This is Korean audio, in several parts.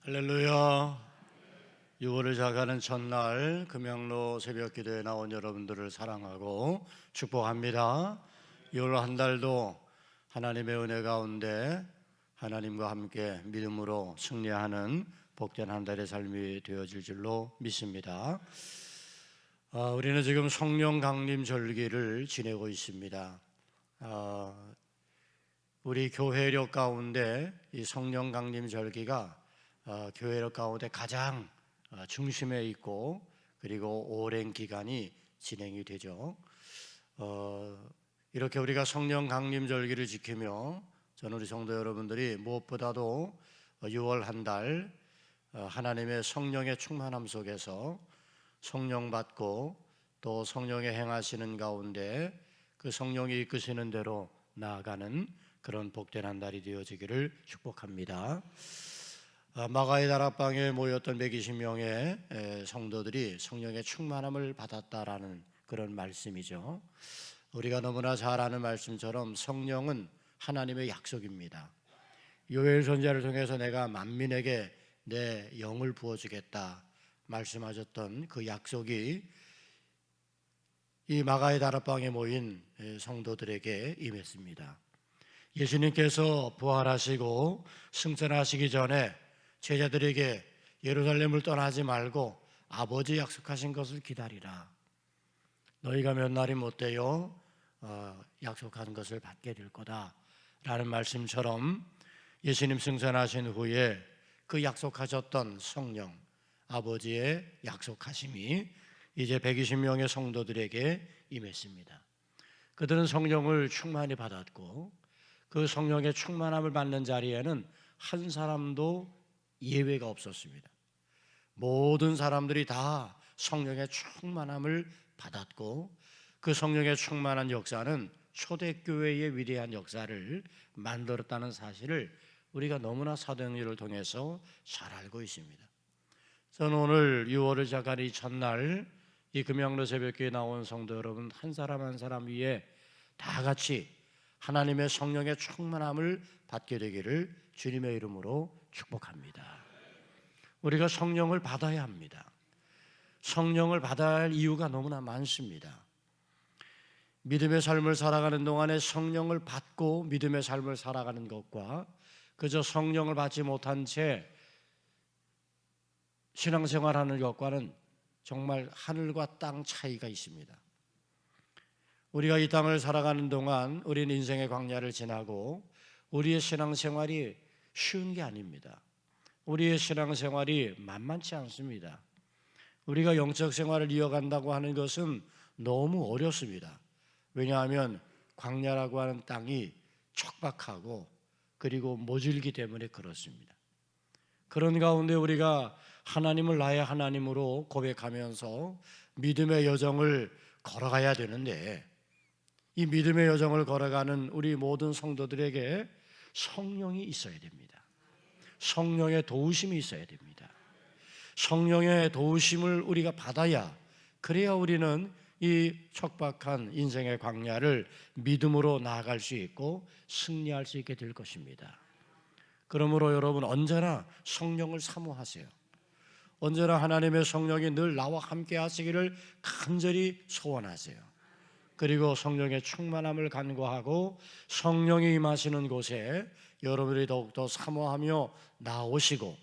할렐루야. 6월을 시작하는 첫날 금양로 새벽기도에 나온 여러분들을 사랑하고 축복합니다. 6월 한 달도 하나님의 은혜 가운데 하나님과 함께 믿음으로 승리하는 복된 한 달의 삶이 되어질 줄로 믿습니다. 우리는 지금 성령 강림 절기를 지내고 있습니다. 우리 교회력 가운데 이 성령 강림 절기가 교회력 가운데 가장 중심에 있고 그리고 오랜 기간이 진행이 되죠. 이렇게 우리가 성령 강림 절기를 지키며 저는 우리 성도 여러분들이 무엇보다도 6월 한 달 하나님의 성령의 충만함 속에서 성령 받고 또 성령의 행하시는 가운데 그 성령이 이끄시는 대로 나아가는 그런 복된 한 달이 되어지기를 축복합니다. 마가의 다락방에 모였던 120명의 성도들이 성령의 충만함을 받았다라는 그런 말씀이죠. 우리가 너무나 잘 아는 말씀처럼 성령은 하나님의 약속입니다. 요엘 선지자를 통해서 내가 만민에게 내 영을 부어주겠다 말씀하셨던 그 약속이 이 마가의 다락방에 모인 성도들에게 임했습니다. 예수님께서 부활하시고 승천하시기 전에 제자들에게 예루살렘을 떠나지 말고 아버지 약속하신 것을 기다리라. 너희가 몇 날이 못 되어 약속한 것을 받게 될 거다 라는 말씀처럼 예수님 승천하신 후에 그 약속하셨던 성령 아버지의 약속하심이 이제 120명의 성도들에게 임했습니다. 그들은 성령을 충만히 받았고 그 성령의 충만함을 받는 자리에는 한 사람도 예외가 없었습니다. 모든 사람들이 다 성령의 충만함을 받았고 그 성령의 충만한 역사는 초대교회의 위대한 역사를 만들었다는 사실을 우리가 너무나 사도행전을 통해서 잘 알고 있습니다. 저는 오늘 6월을 시작한 이 첫날 이 금양로 새벽교회에 나온 성도 여러분 한 사람 한 사람 위에 다 같이 하나님의 성령의 충만함을 받게 되기를 주님의 이름으로 축복합니다. 우리가 성령을 받아야 합니다. 성령을 받아야 할 이유가 너무나 많습니다. 믿음의 삶을 살아가는 동안에 성령을 받고 믿음의 삶을 살아가는 것과 그저 성령을 받지 못한 채 신앙생활하는 것과는 정말 하늘과 땅 차이가 있습니다. 우리가 이 땅을 살아가는 동안 우리는 인생의 광야를 지나고 우리의 신앙생활이 쉬운 게 아닙니다. 우리의 신앙생활이 만만치 않습니다. 우리가 영적 생활을 이어간다고 하는 것은 너무 어렵습니다. 왜냐하면 광야라고 하는 땅이 척박하고 그리고 모질기 때문에 그렇습니다. 그런 가운데 우리가 하나님을 나의 하나님으로 고백하면서 믿음의 여정을 걸어가야 되는데 이 믿음의 여정을 걸어가는 우리 모든 성도들에게 성령이 있어야 됩니다. 성령의 도우심이 있어야 됩니다. 성령의 도우심을 우리가 받아야 그래야 우리는 이 척박한 인생의 광야를 믿음으로 나아갈 수 있고 승리할 수 있게 될 것입니다. 그러므로 여러분 언제나 성령을 사모하세요. 언제나 하나님의 성령이 늘 나와 함께 하시기를 간절히 소원하세요. 그리고 성령의 충만함을 간구하고 성령이 임하시는 곳에 여러분이 더욱더 사모하며 나오시고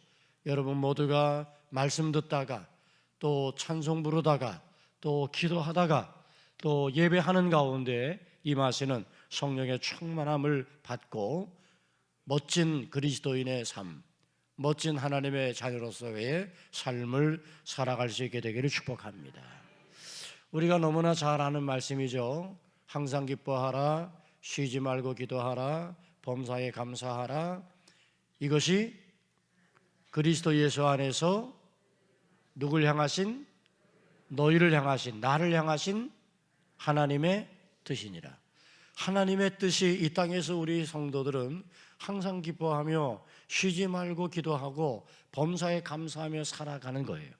여러분 모두가 말씀 듣다가 또 찬송 부르다가 또 기도하다가 또 예배하는 가운데 임하시는 성령의 충만함을 받고 멋진 그리스도인의 삶, 멋진 하나님의 자녀로서의 삶을 살아갈 수 있게 되기를 축복합니다. 우리가 너무나 잘 아는 말씀이죠. 항상 기뻐하라, 쉬지 말고 기도하라, 범사에 감사하라. 이것이 그리스도 예수 안에서 누굴 향하신? 너희를 향하신, 나를 향하신 하나님의 뜻이니라. 하나님의 뜻이 이 땅에서 우리 성도들은 항상 기뻐하며 쉬지 말고 기도하고 범사에 감사하며 살아가는 거예요.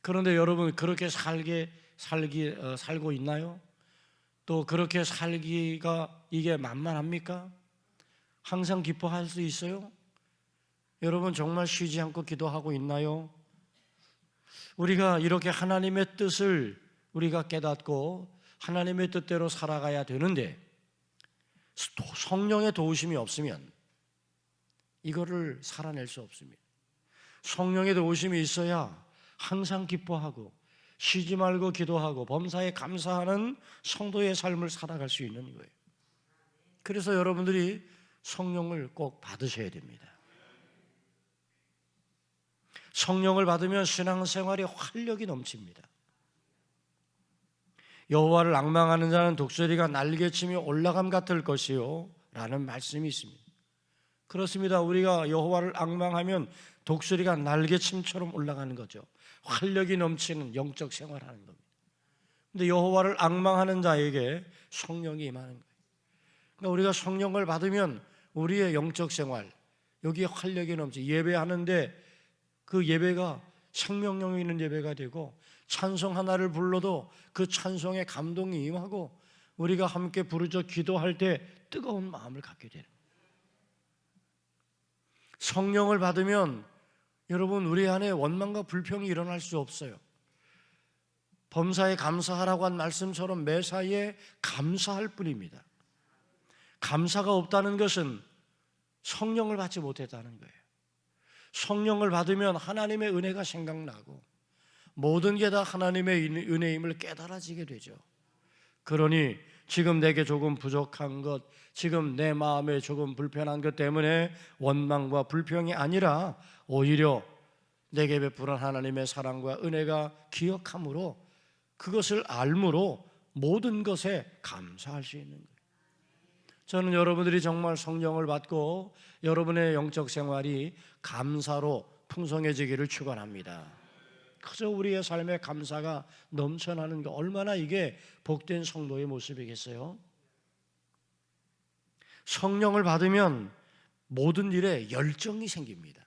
그런데 여러분 그렇게 살고 있나요? 또 그렇게 살기가 이게 만만합니까? 항상 기뻐할 수 있어요? 여러분 정말 쉬지 않고 기도하고 있나요? 우리가 이렇게 하나님의 뜻을 우리가 깨닫고 하나님의 뜻대로 살아가야 되는데 성령의 도우심이 없으면 이거를 살아낼 수 없습니다. 성령의 도우심이 있어야 항상 기뻐하고 쉬지 말고 기도하고 범사에 감사하는 성도의 삶을 살아갈 수 있는 거예요. 그래서 여러분들이 성령을 꼭 받으셔야 됩니다. 성령을 받으면 신앙생활에 활력이 넘칩니다. 여호와를 앙망하는 자는 독수리가 날개치며 올라감 같을 것이요 라는 말씀이 있습니다. 그렇습니다. 우리가 여호와를 앙망하면 독수리가 날개침처럼 올라가는 거죠. 활력이 넘치는 영적 생활하는 겁니다. 그런데 여호와를 앙망하는 자에게 성령이 임하는 거예요. 그러니까 우리가 성령을 받으면 우리의 영적 생활, 여기에 활력이 넘치 예배하는데 그 예배가 생명력 있는 예배가 되고 찬송 하나를 불러도 그 찬송에 감동이 임하고 우리가 함께 부르짖어 기도할 때 뜨거운 마음을 갖게 되는 거예요. 성령을 받으면 여러분 우리 안에 원망과 불평이 일어날 수 없어요. 범사에 감사하라고 한 말씀처럼 매사에 감사할 뿐입니다. 감사가 없다는 것은 성령을 받지 못했다는 거예요. 성령을 받으면 하나님의 은혜가 생각나고 모든 게 다 하나님의 은혜임을 깨달아지게 되죠. 그러니 지금 내게 조금 부족한 것, 지금 내 마음에 조금 불편한 것 때문에 원망과 불평이 아니라 오히려 내게 베푸는 하나님의 사랑과 은혜가 기억함으로 그것을 알므로 모든 것에 감사할 수 있는 거예요. 저는 여러분들이 정말 성령을 받고 여러분의 영적 생활이 감사로 풍성해지기를 축원합니다. 그저 우리의 삶에 감사가 넘쳐나는 거 얼마나 이게 복된 성도의 모습이겠어요? 성령을 받으면 모든 일에 열정이 생깁니다.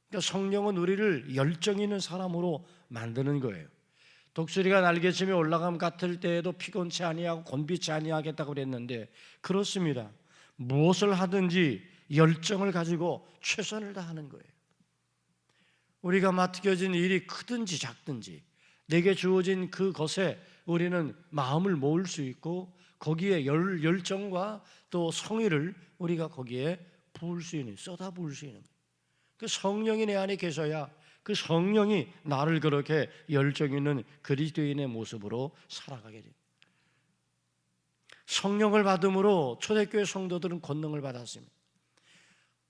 그러니까 성령은 우리를 열정 있는 사람으로 만드는 거예요. 독수리가 날개치며 올라감 같을 때에도 피곤치 아니하고 곤비치 아니하겠다고 그랬는데 그렇습니다. 무엇을 하든지 열정을 가지고 최선을 다하는 거예요. 우리가 맡겨진 일이 크든지 작든지 내게 주어진 그것에 우리는 마음을 모을 수 있고 거기에 열정과 또 성의를 우리가 거기에 부을 수 있는, 쏟아 부을 수 있는 그 성령이 내 안에 계셔야 그 성령이 나를 그렇게 열정 있는 그리스도인의 모습으로 살아가게 됩니다. 성령을 받음으로 초대교회 성도들은 권능을 받았습니다.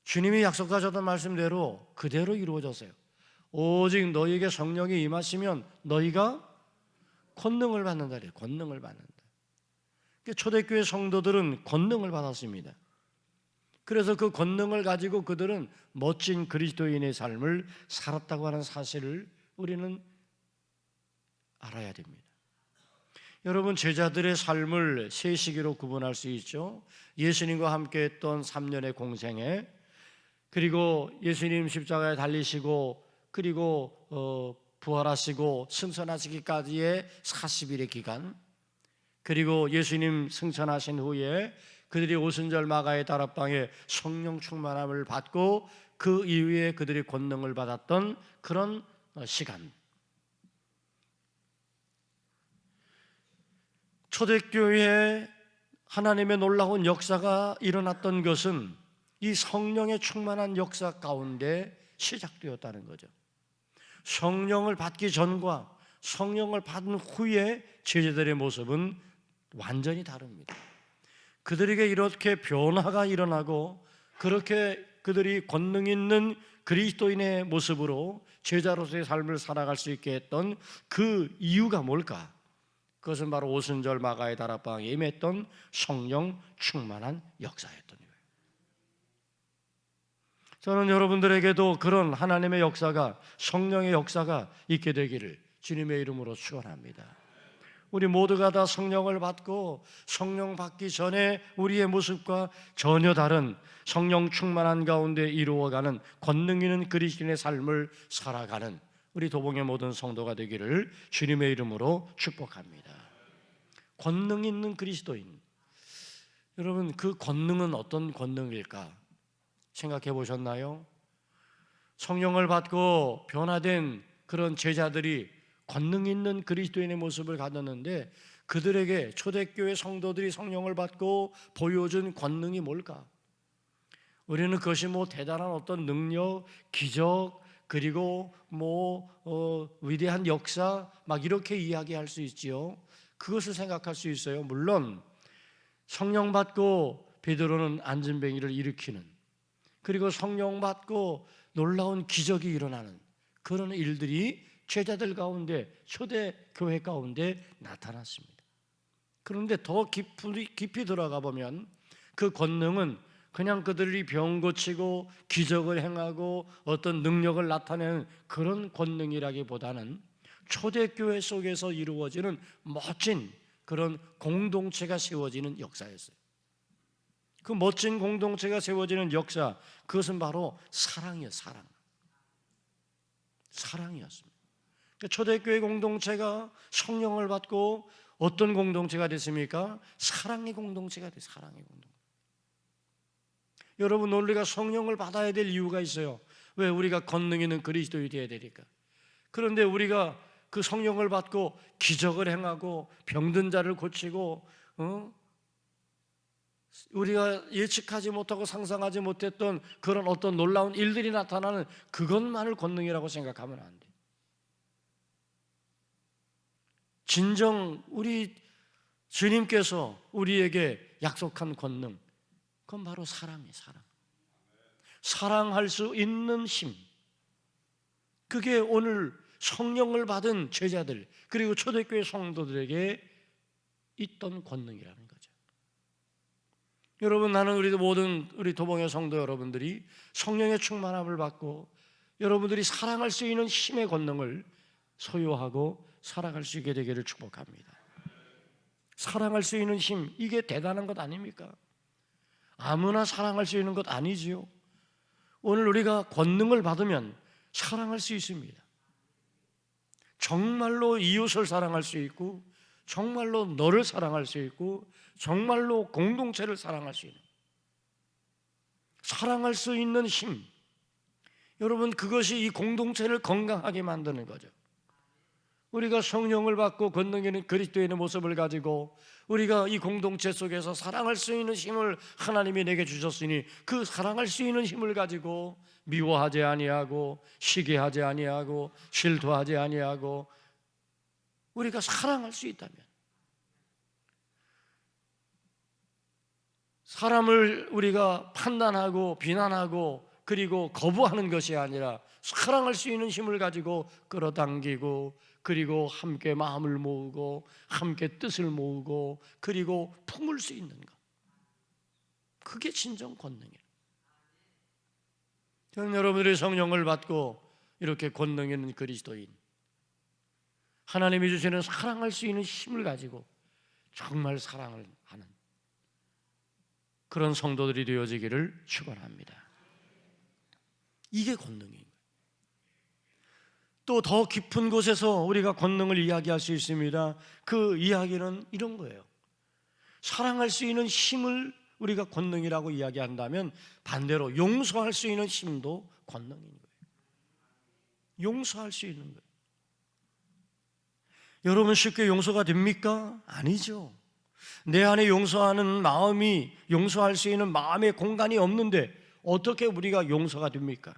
주님이 약속하셨던 말씀대로 그대로 이루어졌어요. 오직 너희에게 성령이 임하시면 너희가 권능을 받는다. 권능을 받는다. 초대교회 성도들은 권능을 받았습니다. 그래서 그 권능을 가지고 그들은 멋진 그리스도인의 삶을 살았다고 하는 사실을 우리는 알아야 됩니다. 여러분, 제자들의 삶을 세 시기로 구분할 수 있죠. 예수님과 함께 했던 3년의 공생애, 그리고 예수님 십자가에 달리시고 그리고 부활하시고 승천하시기까지의 40일의 기간, 그리고 예수님 승천하신 후에 그들이 오순절 마가의 다락방에 성령 충만함을 받고 그 이후에 그들이 권능을 받았던 그런 시간, 초대교회에 하나님의 놀라운 역사가 일어났던 것은 이 성령의 충만한 역사 가운데 시작되었다는 거죠. 성령을 받기 전과 성령을 받은 후에 제자들의 모습은 완전히 다릅니다. 그들에게 이렇게 변화가 일어나고 그렇게 그들이 권능 있는 그리스도인의 모습으로 제자로서의 삶을 살아갈 수 있게 했던 그 이유가 뭘까? 그것은 바로 오순절 마가의 다락방에 임했던 성령 충만한 역사였던 거예요. 저는 여러분들에게도 그런 하나님의 역사가, 성령의 역사가 있게 되기를 주님의 이름으로 축원합니다. 우리 모두가 다 성령을 받고 성령 받기 전에 우리의 모습과 전혀 다른 성령 충만한 가운데 이루어가는 권능 있는 그리스도인의 삶을 살아가는 우리 도봉의 모든 성도가 되기를 주님의 이름으로 축복합니다. 권능 있는 그리스도인, 여러분 그 권능은 어떤 권능일까 생각해 보셨나요? 성령을 받고 변화된 그런 제자들이 권능 있는 그리스도인의 모습을 가졌는데, 그들에게 초대교회 성도들이 성령을 받고 보여준 권능이 뭘까? 우리는 그것이 대단한 어떤 능력, 기적, 그리고 위대한 역사 막 이렇게 이야기할 수 있지요. 그것을 생각할 수 있어요. 물론 성령 받고 베드로는 안진뱅이를 일으키는, 그리고 성령 받고 놀라운 기적이 일어나는 그런 일들이 제자들 가운데, 초대교회 가운데 나타났습니다. 그런데 더 깊이 들어가 보면 그 권능은 그냥 그들이 병 고치고 기적을 행하고 어떤 능력을 나타내는 그런 권능이라기보다는 초대교회 속에서 이루어지는 멋진 그런 공동체가 세워지는 역사였어요. 그 멋진 공동체가 세워지는 역사, 그것은 바로 사랑이었습니다. 초대교회 공동체가 성령을 받고 어떤 공동체가 됐습니까? 사랑의 공동체가 됐어요. 사랑의 공동체. 여러분, 우리가 성령을 받아야 될 이유가 있어요. 왜? 우리가 권능 있는 그리스도인이 되어야 되니까. 그런데 우리가 그 성령을 받고 기적을 행하고 병든 자를 고치고 우리가 예측하지 못하고 상상하지 못했던 그런 어떤 놀라운 일들이 나타나는 그것만을 권능이라고 생각하면 안 돼요. 진정 우리 주님께서 우리에게 약속한 권능, 그건 바로 사랑이에요. 사랑할 수 있는 힘, 그게 오늘 성령을 받은 제자들 그리고 초대교회 성도들에게 있던 권능이라는 거죠. 여러분, 나는 우리 도봉의 성도 여러분들이 성령의 충만함을 받고 여러분들이 사랑할 수 있는 힘의 권능을 소유하고 살아갈 수 있게 되기를 축복합니다. 사랑할 수 있는 힘, 이게 대단한 것 아닙니까? 아무나 사랑할 수 있는 것 아니지요. 오늘 우리가 권능을 받으면 사랑할 수 있습니다. 정말로 이웃을 사랑할 수 있고, 정말로 너를 사랑할 수 있고, 정말로 공동체를 사랑할 수 있는, 사랑할 수 있는 힘, 여러분, 그것이 이 공동체를 건강하게 만드는 거죠. 우리가 성령을 받고 권능 있는 그리스도인의 모습을 가지고 우리가 이 공동체 속에서 사랑할 수 있는 힘을 하나님이 내게 주셨으니, 그 사랑할 수 있는 힘을 가지고 미워하지 아니하고 시기하지 아니하고 질투하지 아니하고 우리가 사랑할 수 있다면, 사람을 우리가 판단하고 비난하고 그리고 거부하는 것이 아니라 사랑할 수 있는 힘을 가지고 끌어당기고, 그리고 함께 마음을 모으고 함께 뜻을 모으고 그리고 품을 수 있는 것, 그게 진정 권능이에요. 저는 여러분들이 성령을 받고 이렇게 권능 있는 그리스도인, 하나님이 주시는 사랑할 수 있는 힘을 가지고 정말 사랑을 하는 그런 성도들이 되어지기를 축원합니다. 이게 권능이에요. 또 더 깊은 곳에서 우리가 권능을 이야기할 수 있습니다. 그 이야기는 이런 거예요. 사랑할 수 있는 힘을 우리가 권능이라고 이야기한다면 반대로 용서할 수 있는 힘도 권능인 거예요. 용서할 수 있는 거예요. 여러분, 쉽게 용서가 됩니까? 아니죠. 내 안에 용서하는 마음이, 용서할 수 있는 마음의 공간이 없는데 어떻게 우리가 용서가 됩니까?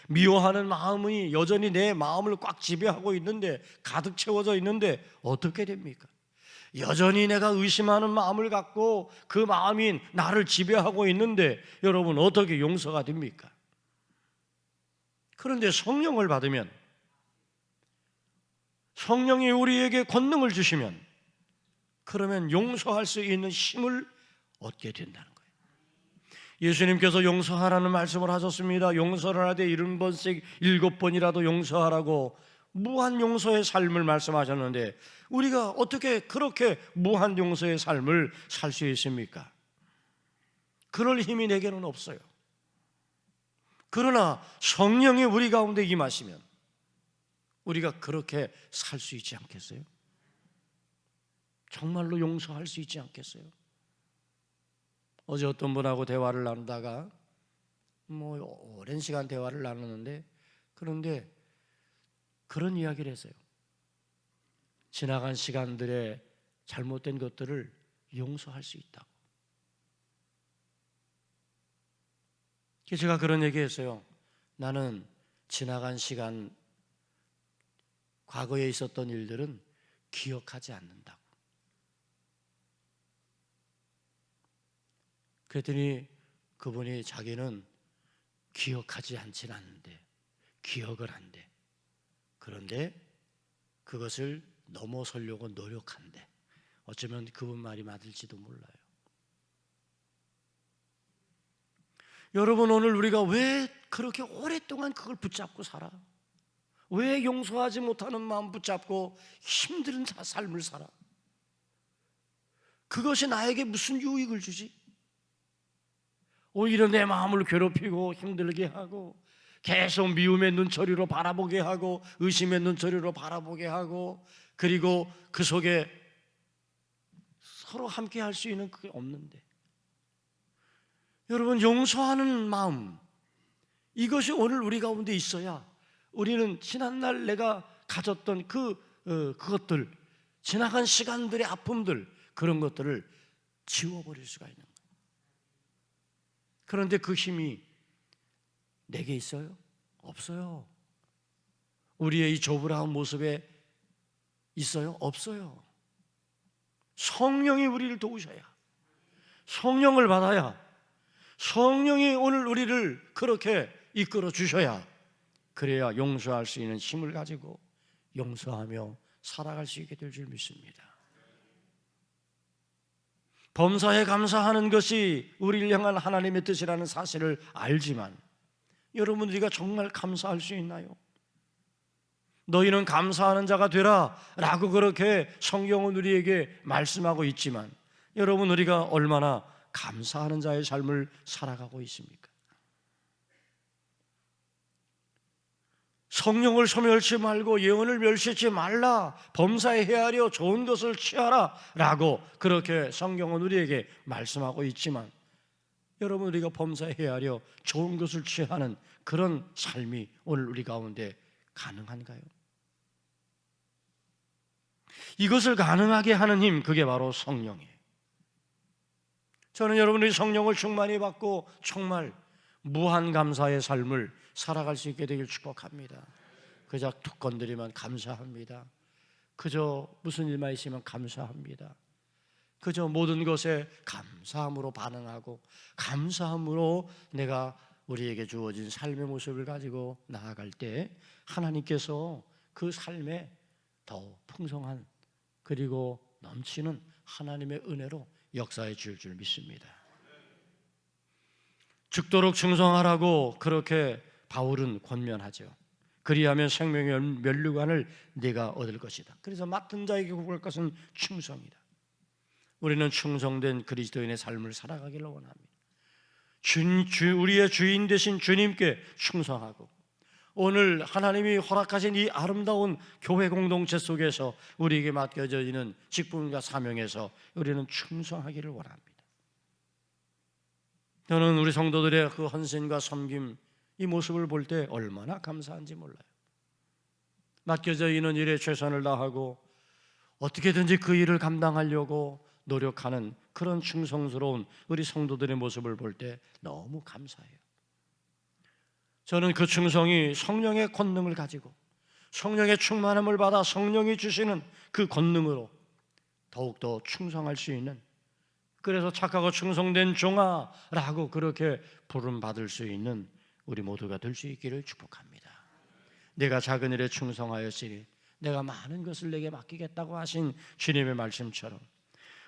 미워하는 마음이 여전히 내 마음을 꽉 지배하고 있는데, 가득 채워져 있는데 어떻게 됩니까? 여전히 내가 의심하는 마음을 갖고 그 마음이 나를 지배하고 있는데 여러분, 어떻게 용서가 됩니까? 그런데 성령을 받으면, 성령이 우리에게 권능을 주시면, 그러면 용서할 수 있는 힘을 얻게 된다는 거예요. 예수님께서 용서하라는 말씀을 하셨습니다. 용서를 하되 70번씩 7번이라도 용서하라고 무한 용서의 삶을 말씀하셨는데, 우리가 어떻게 그렇게 무한 용서의 삶을 살 수 있습니까? 그럴 힘이 내게는 없어요. 그러나 성령이 우리 가운데 임하시면 우리가 그렇게 살 수 있지 않겠어요? 정말로 용서할 수 있지 않겠어요? 어제 어떤 분하고 대화를 나누다가 오랜 시간 대화를 나누는데 그런데 그런 이야기를 했어요. 지나간 시간들의 잘못된 것들을 용서할 수 있다고. 제가 그런 얘기했어요. 나는 지나간 시간, 과거에 있었던 일들은 기억하지 않는다고. 그랬더니 그분이 자기는 기억하지 않진 않는데 기억을 한대. 그런데 그것을 넘어서려고 노력한대. 어쩌면 그분 말이 맞을지도 몰라요. 여러분, 오늘 우리가 왜 그렇게 오랫동안 그걸 붙잡고 살아? 왜 용서하지 못하는 마음 붙잡고 힘든 삶을 살아? 그것이 나에게 무슨 유익을 주지? 오히려 내 마음을 괴롭히고 힘들게 하고 계속 미움의 눈초리로 바라보게 하고 의심의 눈초리로 바라보게 하고, 그리고 그 속에 서로 함께 할 수 있는 그게 없는데, 여러분, 용서하는 마음, 이것이 오늘 우리 가운데 있어야 우리는 지난날 내가 가졌던 그것들, 지나간 시간들의 아픔들, 그런 것들을 지워버릴 수가 있는 거예요. 그런데 그 힘이 내게 있어요? 없어요. 우리의 이 조불한 모습에 있어요? 없어요. 성령이 우리를 도우셔야, 성령을 받아야, 성령이 오늘 우리를 그렇게 이끌어 주셔야, 그래야 용서할 수 있는 힘을 가지고 용서하며 살아갈 수 있게 될 줄 믿습니다. 범사에 감사하는 것이 우리를 향한 하나님의 뜻이라는 사실을 알지만, 여러분, 우리가 정말 감사할 수 있나요? 너희는 감사하는 자가 되라 라고 그렇게 성경은 우리에게 말씀하고 있지만, 여러분, 우리가 얼마나 감사하는 자의 삶을 살아가고 있습니까? 성령을 소멸치 말고 예언을 멸시치 말라, 범사에 헤아려 좋은 것을 취하라 라고 그렇게 성경은 우리에게 말씀하고 있지만, 여러분, 우리가 범사에 헤아려 좋은 것을 취하는 그런 삶이 오늘 우리 가운데 가능한가요? 이것을 가능하게 하는 힘, 그게 바로 성령이에요. 저는 여러분이 성령을 충만히 받고 정말 무한 감사의 삶을 살아갈 수 있게 되길 축복합니다. 그저 툭 건드리면 감사합니다. 그저 무슨 일만 있으면 감사합니다. 그저 모든 것에 감사함으로 반응하고 감사함으로 내가 우리에게 주어진 삶의 모습을 가지고 나아갈 때 하나님께서 그 삶에 더 풍성한, 그리고 넘치는 하나님의 은혜로 역사해 줄 믿습니다. 죽도록 충성하라고 그렇게 바울은 권면하죠. 그리하면 생명의 면류관을 네가 얻을 것이다. 그래서 맡은 자에게 구할 것은 충성이다. 우리는 충성된 그리스도인의 삶을 살아가기를 원합니다. 우리의 주인 되신 주님께 충성하고, 오늘 하나님이 허락하신 이 아름다운 교회 공동체 속에서 우리에게 맡겨져 있는 직분과 사명에서 우리는 충성하기를 원합니다. 저는 우리 성도들의 그 헌신과 섬김, 이 모습을 볼 때 얼마나 감사한지 몰라요. 맡겨져 있는 일에 최선을 다하고 어떻게든지 그 일을 감당하려고 노력하는 그런 충성스러운 우리 성도들의 모습을 볼 때 너무 감사해요. 저는 그 충성이 성령의 권능을 가지고 성령의 충만함을 받아 성령이 주시는 그 권능으로 더욱더 충성할 수 있는, 그래서 착하고 충성된 종아라고 그렇게 부름받을 수 있는 우리 모두가 될 수 있기를 축복합니다. 내가 작은 일에 충성하였으니 내가 많은 것을 내게 맡기겠다고 하신 주님의 말씀처럼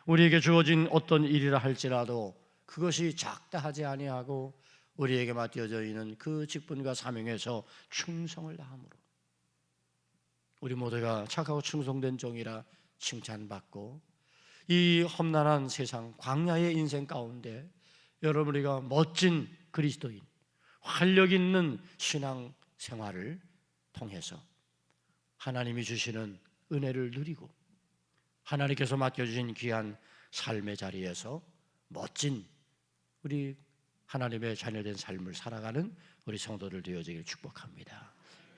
우리에게 주어진 어떤 일이라 할지라도 그것이 작다 하지 아니하고 우리에게 맡겨져 있는 그 직분과 사명에서 충성을 다함으로 우리 모두가 착하고 충성된 종이라 칭찬받고, 이 험난한 세상 광야의 인생 가운데 여러분, 우리가 멋진 그리스도인, 활력 있는 신앙 생활을 통해서 하나님이 주시는 은혜를 누리고 하나님께서 맡겨주신 귀한 삶의 자리에서 멋진 우리 하나님의 자녀된 삶을 살아가는 우리 성도들 되어지길 축복합니다.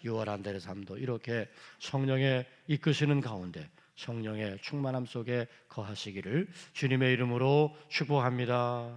6월 한 달의 삶도 이렇게 성령의 이끄시는 가운데 성령의 충만함 속에 거하시기를 주님의 이름으로 축복합니다.